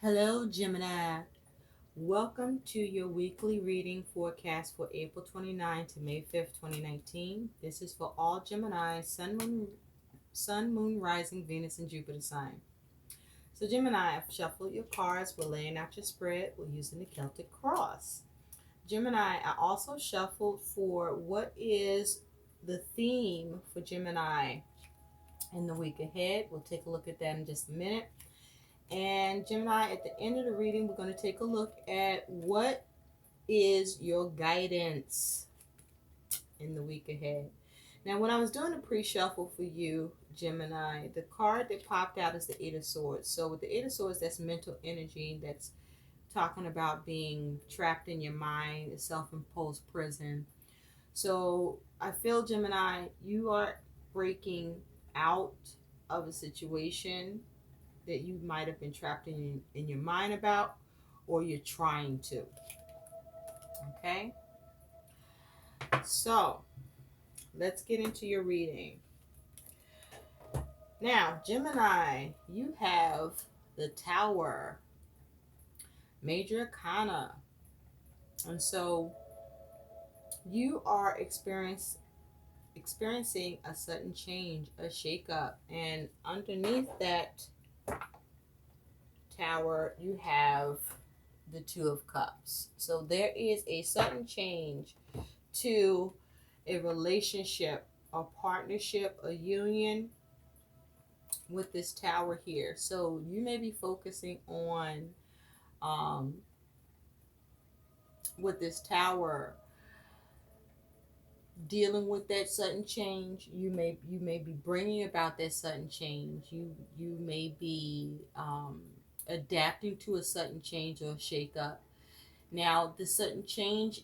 Hello, Gemini. Welcome to your weekly reading forecast for April 29 to May 5th, 2019. This is for all Gemini, Sun, Moon, Rising, Venus, and Jupiter sign. So, Gemini, I've shuffled your cards. We're laying out your spread. We're using the Celtic cross. Gemini, I also shuffled for what is the theme for Gemini in the week ahead. We'll take a look at that in just a minute. And Gemini, at the end of the reading, we're going to take a look at what is your guidance in the week ahead. Now, when I was doing a pre-shuffle for you, Gemini, the card that popped out is the Eight of Swords. So with the Eight of Swords, that's mental energy. That's talking about being trapped in your mind, a self-imposed prison. So I feel, Gemini, you are breaking out of a situation that you might have been trapped in your mind about, or you're trying to. Okay? So, let's get into your reading. Now, Gemini, you have the Tower, Major Arcana. And so, you are experiencing a sudden change, a shakeup. And underneath that Tower, you have the Two of Cups. So there is a sudden change to a relationship, a partnership, a union with this Tower here. So you may be focusing on um, with this Tower, dealing with that sudden change. You may be bringing about that sudden change. You may be adapting to a sudden change or shakeup. Now, the sudden change,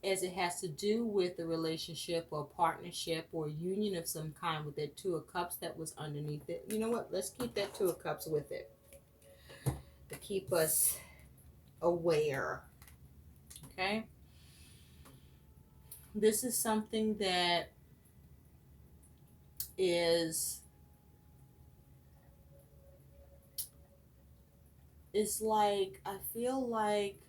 as it has to do with a relationship or partnership or union of some kind with that Two of Cups that was underneath it. You know what? Let's keep that Two of Cups with it to keep us aware. Okay? This is something that is, it's like, I feel like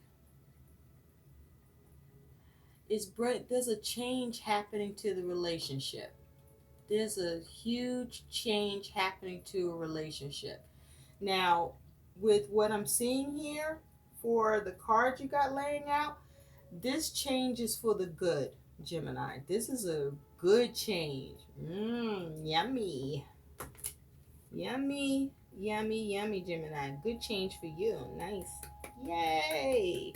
there's a change happening to the relationship. There's a huge change happening to a relationship. Now, with what I'm seeing here for the cards you got laying out, this change is for the good, Gemini. This is a good change. Yummy. Yummy, yummy, yummy, Gemini. Good change for you. Nice. Yay.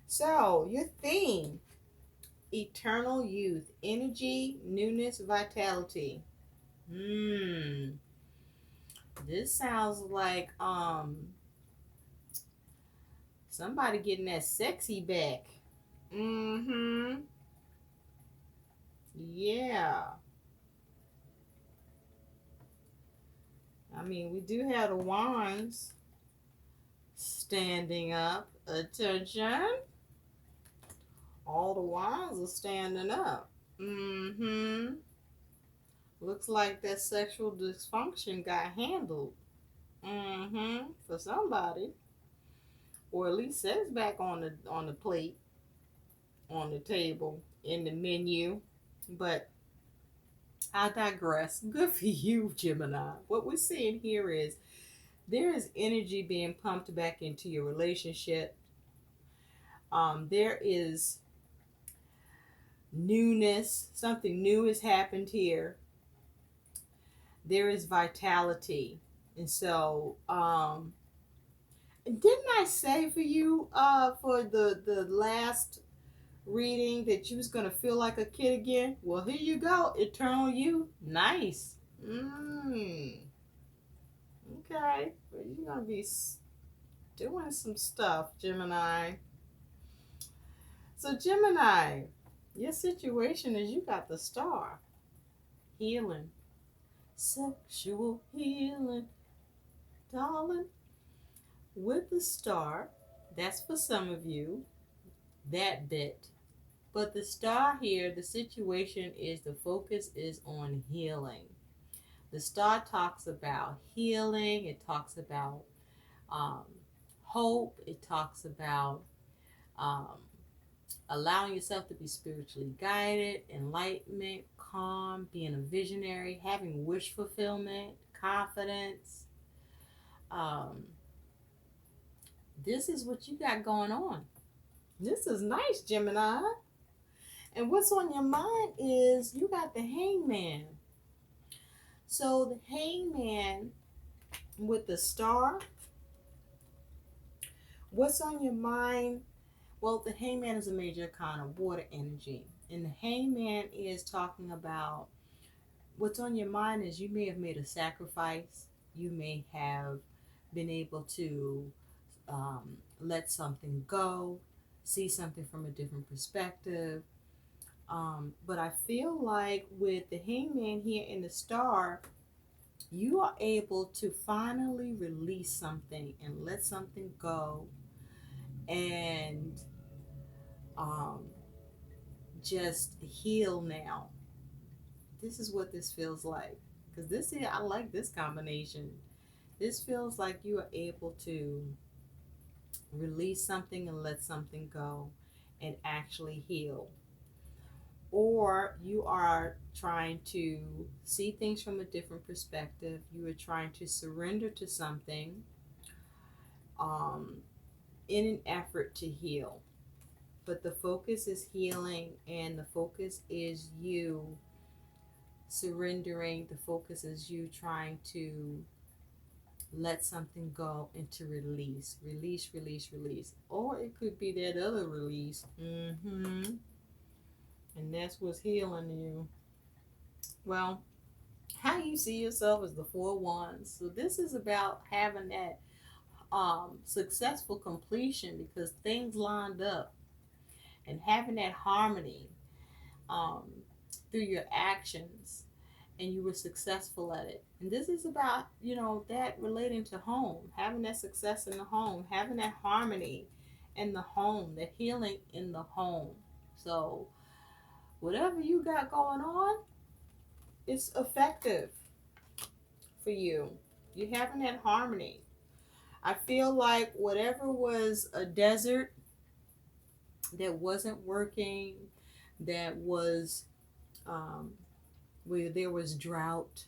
So, your theme: eternal youth, energy, newness, vitality. This sounds like somebody getting that sexy back. Yeah. I mean, we do have the wands standing up. Attention. All the wands are standing up. Looks like that sexual dysfunction got handled. For somebody. Or at least says back on the plate, on the table, in the menu. But I digress. Good for you, Gemini. What we're seeing here is there is energy being pumped back into your relationship. There is newness. Something new has happened here. There is vitality. And so, didn't I say for you, for the last reading, that you was gonna feel like a kid again? Well, here you go, eternal you. Nice. Okay, well, you're gonna be doing some stuff, Gemini. So, Gemini, your situation is you got the Star, healing, sexual healing, darling. With the Star, that's for some of you, that bit. But the Star here, the situation is, the focus is on healing. The Star talks about healing. It talks about um, hope. It talks about um, allowing yourself to be spiritually guided, enlightenment, calm, being a visionary, having wish fulfillment, confidence. Um, this is what you got going on. This is nice, Gemini. And what's on your mind is you got the hangman. So the hangman with the star, what's on your mind? Well, the hangman is a major kind of water energy. And the hangman is talking about what's on your mind is you may have made a sacrifice. You may have been able to let something go, see something from a different perspective. But I feel like with the hangman here in the star, you are able to finally release something and let something go and um, just heal now. This is what this feels like. Because this here, I like this combination. This feels like you are able to release something and let something go and actually heal. Or you are trying to see things from a different perspective. You are trying to surrender to something um, in an effort to heal. But the focus is healing, and the focus is you surrendering. The focus is you trying to let something go and to release. Release, release, release. Or it could be that other release. And that's what's healing you. Well, how you see yourself as the four wands. So this is about having that successful completion because things lined up and having that harmony um, through your actions and you were successful at it. And this is about, that relating to home, having that success in the home, having that harmony in the home, the healing in the home. So whatever you got going on, it's effective for you. You're having that harmony. I feel like whatever was a desert that wasn't working, that was where there was drought.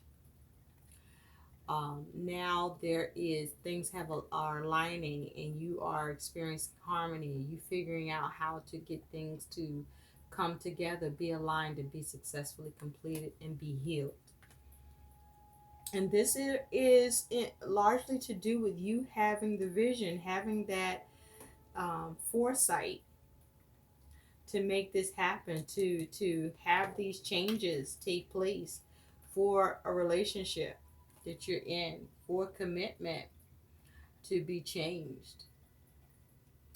Now there is things are aligning and you are experiencing harmony. You figuring out how to get things to come together, be aligned, and be successfully completed and be healed. And this is largely to do with you having the vision, having that foresight to make this happen, to have these changes take place for a relationship that you're in, for commitment to be changed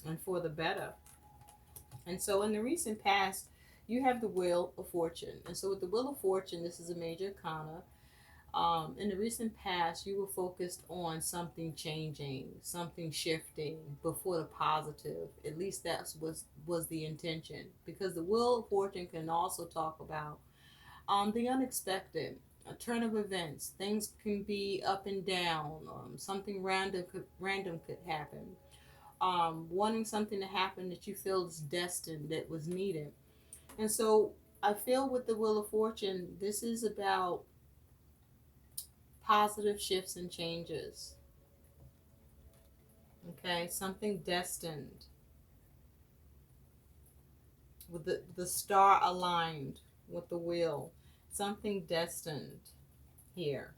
and for the better. And so in the recent past, you have the Wheel of Fortune. And so with the Wheel of Fortune, this is a major arcana. In the recent past, you were focused on something changing, something shifting before the positive. At least that was the intention. Because the Wheel of Fortune can also talk about the unexpected, a turn of events. Things can be up and down. Something random could happen. Wanting something to happen that you feel is destined, that was needed. And so I feel with the Wheel of Fortune, this is about positive shifts and changes. Okay, something destined with the star aligned with the wheel. Something destined here.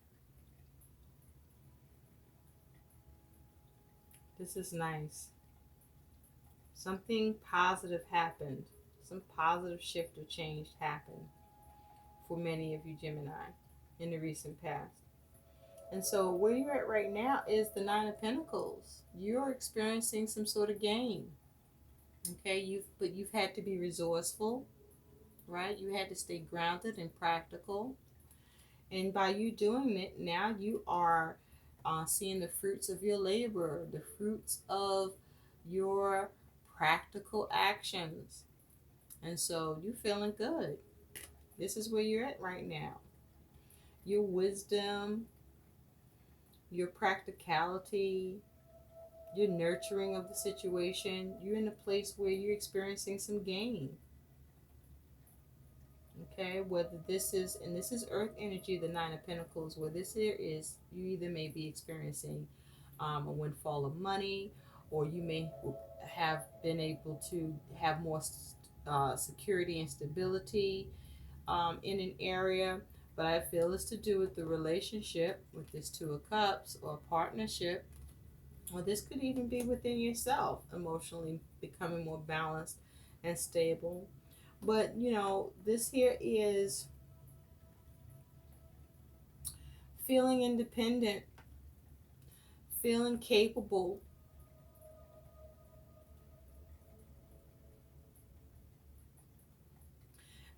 This is nice. Something positive happened. Some positive shift or change happened for many of you Gemini in the recent past. And so where you're at right now is the Nine of Pentacles. You're experiencing some sort of gain. Okay, you've had to be resourceful, right? You had to stay grounded and practical. And by you doing it, now you are seeing the fruits of your labor, the fruits of your practical actions. And so you're feeling good. This is where you're at right now. Your wisdom, your practicality, You're nurturing of the situation. You're in a place where you're experiencing some gain. Okay, whether this is, and this is earth energy, the Nine of Pentacles, where this here is, you either may be experiencing a windfall of money, or you may have been able to have more security and stability in an area. But I feel it's to do with the relationship with this Two of Cups, or partnership, or this could even be within yourself, emotionally becoming more balanced and stable. But this here is feeling independent, feeling capable.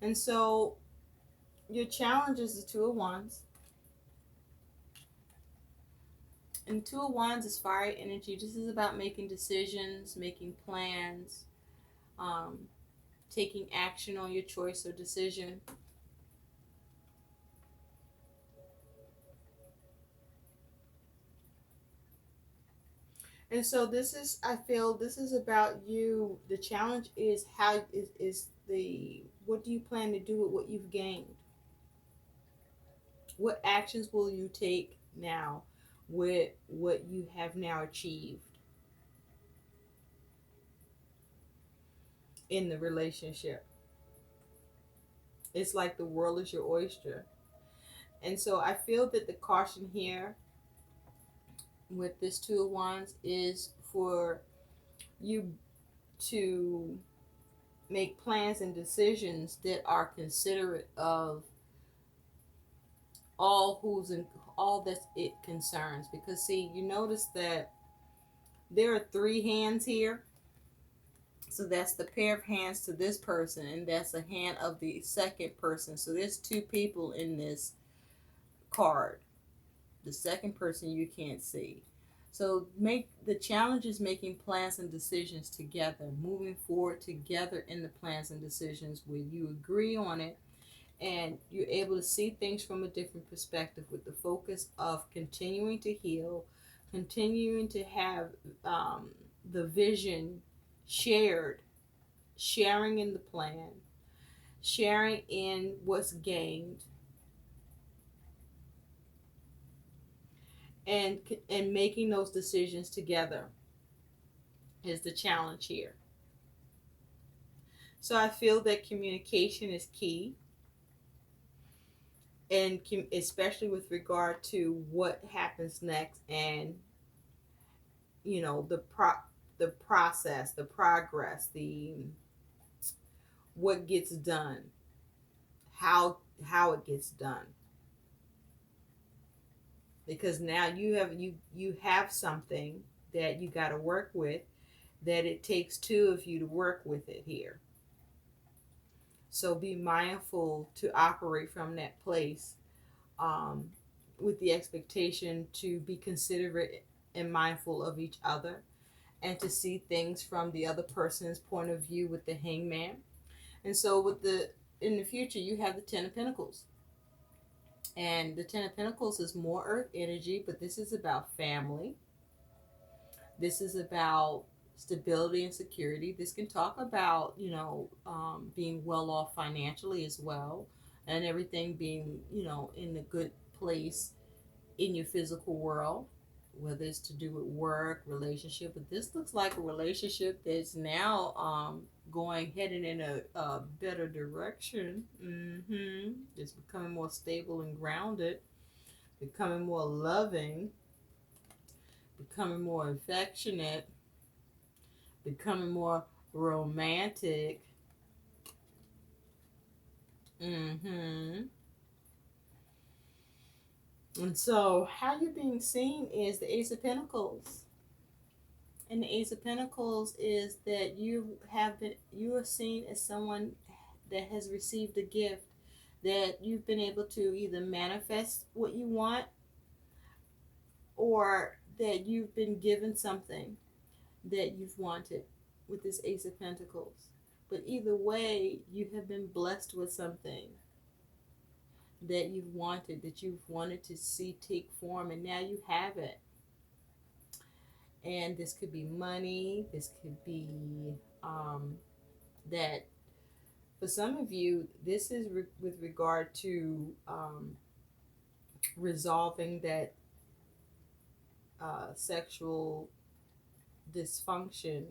And so your challenge is the Two of Wands. And Two of Wands is fire energy. This is about making decisions, making plans, um, taking action on your choice or decision. And so this is, I feel this is about you. The challenge is how is the, what do you plan to do with what you've gained? What actions will you take now with what you have now achieved in the relationship? It's like the world is your oyster. And so I feel that the caution here with this Two of Wands is for you to make plans and decisions that are considerate of all that it concerns. Because see, you notice that there are three hands here. So that's the pair of hands to this person, and that's a hand of the second person. So there's two people in this card. The second person you can't see. So make the challenge is making plans and decisions together, moving forward together in the plans and decisions where you agree on it, and you're able to see things from a different perspective with the focus of continuing to heal, continuing to have the vision shared, sharing in the plan, sharing in what's gained, and making those decisions together is the challenge here. So I feel that communication is key, and especially with regard to what happens next, and the process, the progress, the what gets done, how it gets done. Because now you have something that you got to work with, that it takes two of you to work with it here. So be mindful to operate from that place, um, with the expectation to be considerate and mindful of each other, and to see things from the other person's point of view with the Hangman. And so in the future, you have the Ten of Pentacles. And the Ten of Pentacles is more earth energy, but this is about family. This is about stability and security. This can talk about, being well off financially as well, and everything being, in a good place in your physical world, whether it's to do with work, relationship. But this looks like a relationship that's now heading in a better direction. It's becoming more stable and grounded, becoming more loving, becoming more affectionate, becoming more romantic. And so how you're being seen is the Ace of Pentacles. And the Ace of Pentacles is that you are seen as someone that has received a gift, that you've been able to either manifest what you want, or that you've been given something that you've wanted with this Ace of Pentacles. But either way, you have been blessed with something that you've wanted to see take form, and now you have it. And this could be money. This could be that for some of you, this is with regard to resolving that sexual dysfunction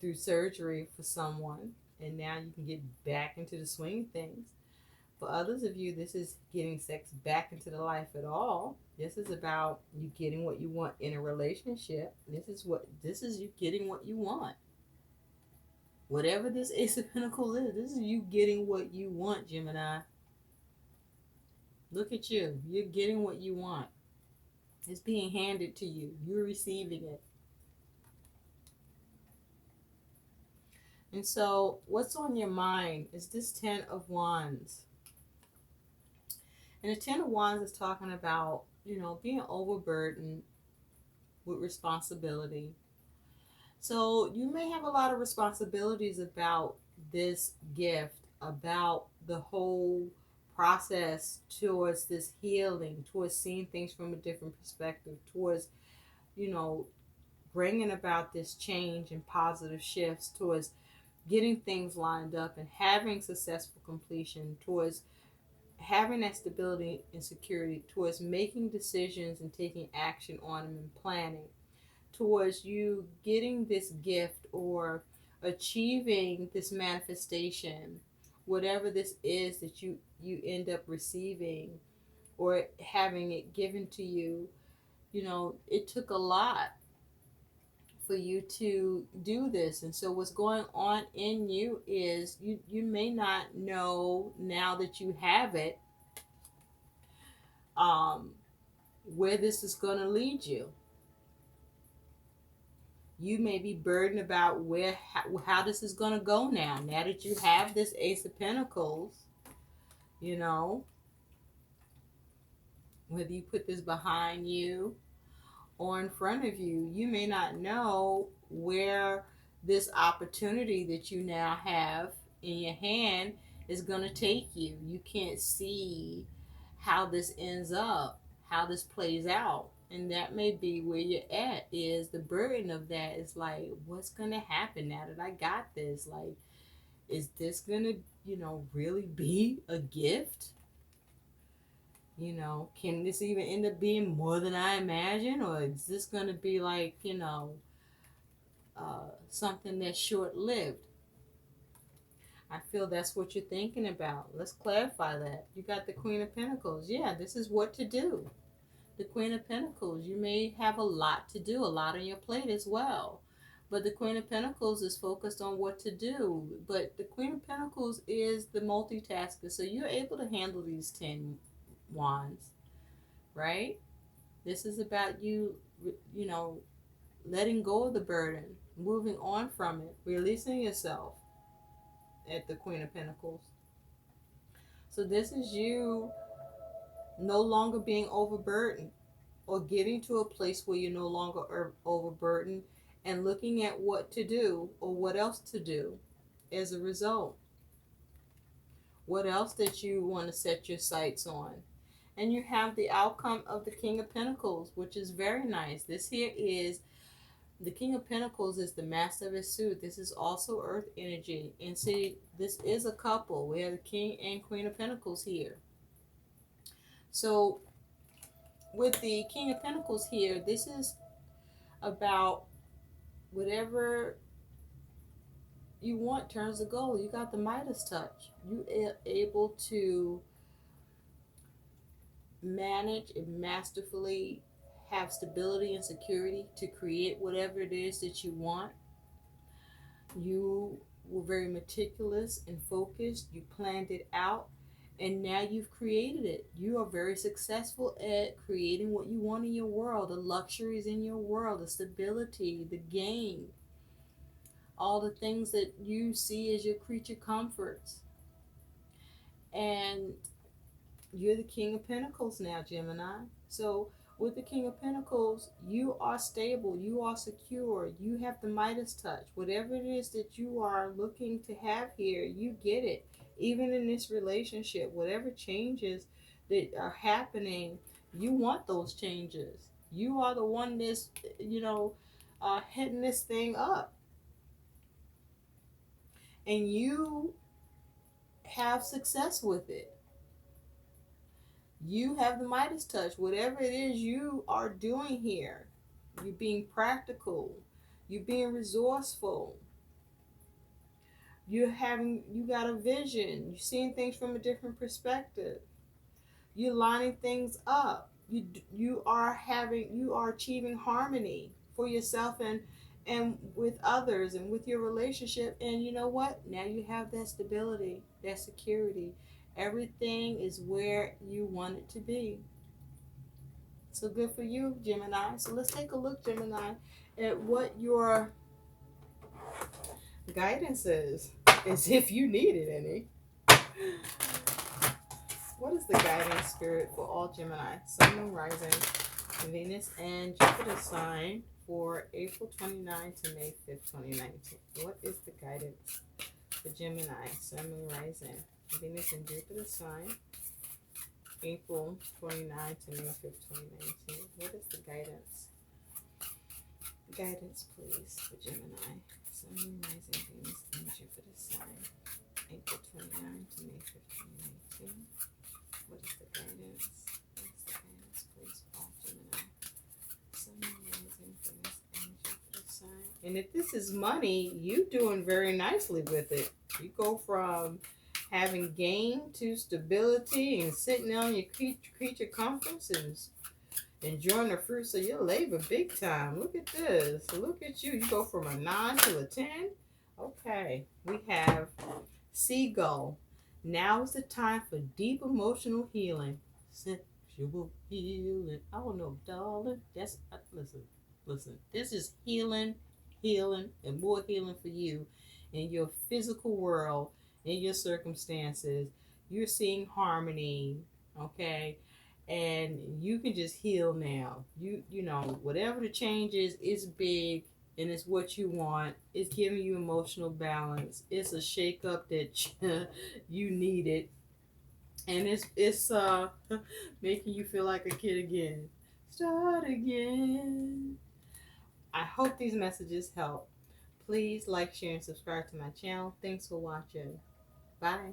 through surgery for someone, and now you can get back into the swing of things. For others of you, this is getting sex back into the life at all. This is about you getting what you want in a relationship. This is you getting what you want. Whatever this Ace of Pentacles is, this is you getting what you want, Gemini. Look at you. You're getting what you want. It's being handed to you. You're receiving it. And so, what's on your mind is this Ten of Wands. And the Ten of Wands is talking about, being overburdened with responsibility. So, you may have a lot of responsibilities about this gift, about the whole process towards this healing, towards seeing things from a different perspective, towards, bringing about this change and positive shifts, towards getting things lined up and having successful completion, towards having that stability and security, towards making decisions and taking action on them and planning, towards you getting this gift or achieving this manifestation, whatever this is that you end up receiving or having it given to you. It took a lot for you to do this. And so what's going on in you is you may not know now that you have it, where this is going to lead you. You may be burdened about how this is going to go now that you have this Ace of Pentacles. Whether you put this behind you or in front of you, you may not know where this opportunity that you now have in your hand is going to take you. You can't see how this ends up, how this plays out. And that may be where you're at, is the burden of that is like, what's going to happen now that I got this? Like, is this going to, really be a gift? Can this even end up being more than I imagine? Or is this going to be like, something that's short-lived? I feel that's what you're thinking about. Let's clarify that. You got the Queen of Pentacles. Yeah, this is what to do. The Queen of Pentacles, you may have a lot to do, a lot on your plate as well. But the Queen of Pentacles is focused on what to do. But the Queen of Pentacles is the multitasker. So you're able to handle these 10 wands, right? This is about you, letting go of the burden, moving on from it, releasing yourself at the Queen of Pentacles. So this is you no longer being overburdened, or getting to a place where you're no longer overburdened and looking at what to do or what else to do as a result. What else that you want to set your sights on. And you have the outcome of the King of Pentacles, which is very nice. This here is, the King of Pentacles is the master of his suit. This is also earth energy. And see, this is a couple. We have the King and Queen of Pentacles here. So with the King of Pentacles here, this is about whatever you want turns to gold. You got the Midas touch. You are able to manage and masterfully have stability and security to create whatever it is that you want. You were very meticulous and focused. You planned it out, and now you've created it. You are very successful at creating what you want in your world, the luxuries in your world, the stability, the gain, all the things that you see as your creature comforts. And you're the King of Pentacles now, Gemini. So with the King of Pentacles, you are stable, you are secure, you have the Midas touch. Whatever it is that you are looking to have here, you get it. Even in this relationship, whatever changes that are happening, you want those changes. You are the one that's, heading this thing up. And you have success with it. You have the Midas touch. Whatever it is you are doing here, you being practical, you being resourceful, you got a vision, you're seeing things from a different perspective, you're lining things up, you are achieving harmony for yourself and with others and with your relationship. And you know what, now you have that stability, that security. Everything is where you want it to be. So good for you, Gemini. So let's take a look, Gemini, at what your guidance is, as if you needed any. What is the guidance spirit for all Gemini, Sun, Moon, Rising, Venus, and Jupiter sign for April 29th to May 5th, 2019? What is the guidance for Gemini, Sun, Moon, Rising, Venus, and Jupiter sign, April 29th to May 5th, 2019? What is the guidance? Guidance, please, for Gemini, Sun, Moon, Rising, Venus, and Jupiter sign, April 29th to May 5th, 2019. What is the guidance? What is the guidance, please, for all Gemini, Sun, Moon, Rising, Venus, and Jupiter sign? And if this is money, you doing very nicely with it. You go from having gain to stability and sitting on your creature comforts and enjoying the fruits of your labor big time. Look at this. Look at you. You go from a 9 to a 10. Okay. We have Seagull. Now is the time for deep emotional healing. Sensual healing. I don't know, darling. That's listen. This is healing, and more healing for you in your physical world, in your circumstances. You're seeing harmony, okay? And you can just heal now. You know, whatever the change is, it's big and it's what you want. It's giving you emotional balance. It's a shake up that you needed. And it's making you feel like a kid again. Start again. I hope these messages help. Please like, share, and subscribe to my channel. Thanks for watching. Bye.